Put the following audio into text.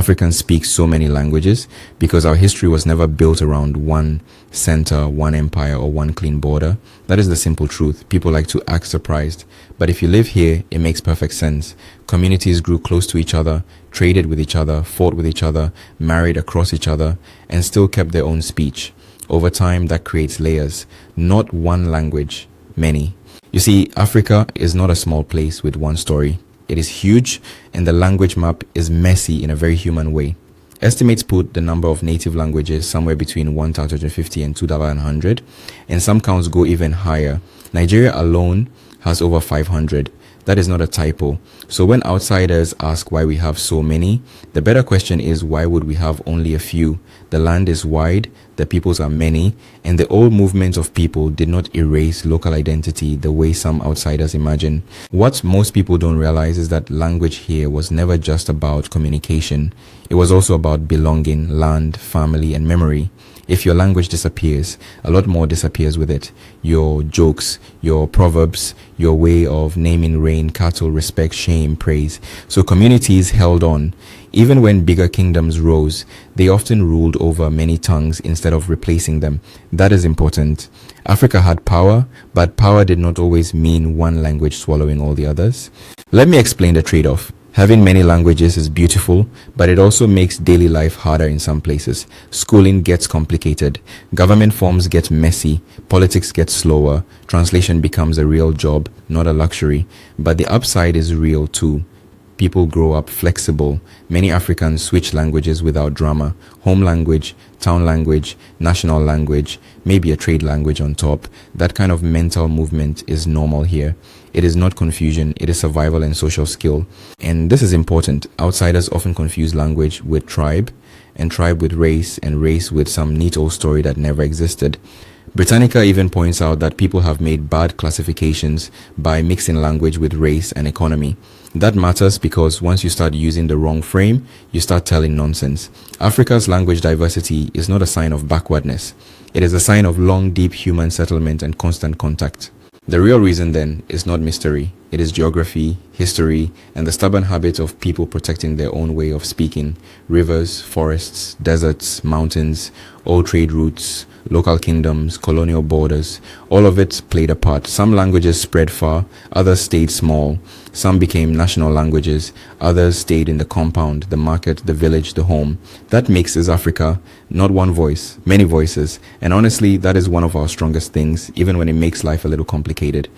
Africans speak so many languages? Because our history was never built around one center, one empire, or one clean border. That is the simple truth. People like to act surprised. But if you live here, it makes perfect sense. Communities grew close to each other, traded with each other, fought with each other, married across each other, and still kept their own speech. Over time, that creates layers. Not one language, many. You see, Africa is not a small place with one story. It is huge, and the language map is messy in a very human way. Estimates put the number of native languages somewhere between 1,050 and 2,100, and some counts go even higher. Nigeria alone has over 500. That is not a typo. So when outsiders ask why we have so many, the better question is, why would we have only a few? The land is wide, the peoples are many, and the old movement of people did not erase local identity the way some outsiders imagine. What most people don't realize is that language here was never just about communication. It was also about belonging, land, family, and memory. If your language disappears, a lot more disappears with it. Your jokes, your proverbs, your way of naming rain, cattle, respect, shame, praise. So communities held on. Even when bigger kingdoms rose, they often ruled over many tongues instead of replacing them. That is important. Africa had power, but power did not always mean one language swallowing all the others. Let me explain the trade-off. Having many languages is beautiful, but it also makes daily life harder in some places. Schooling gets complicated, government forms get messy, politics gets slower, translation becomes a real job, not a luxury. But the upside is real too. People grow up flexible. Many Africans switch languages without drama. Home language, town language, national language, maybe a trade language on top. That kind of mental movement is normal here. It is not confusion, it is survival and social skill. And this is important. Outsiders often confuse language with tribe, and tribe with race, and race with some neat old story that never existed. Britannica even points out that people have made bad classifications by mixing language with race and economy. That matters because once you start using the wrong frame, you start telling nonsense. Africa's language diversity is not a sign of backwardness. It is a sign of long, deep human settlement and constant contact. The real reason then is not mystery. It is geography, history, and the stubborn habit of people protecting their own way of speaking. Rivers, forests, deserts, mountains, old trade routes, local kingdoms, colonial borders, all of it played a part. Some languages spread far, others stayed small. Some became national languages, others stayed in the compound, the market, the village, the home. That makes us Africa, not one voice, many voices. And honestly, that is one of our strongest things, even when it makes life a little complicated.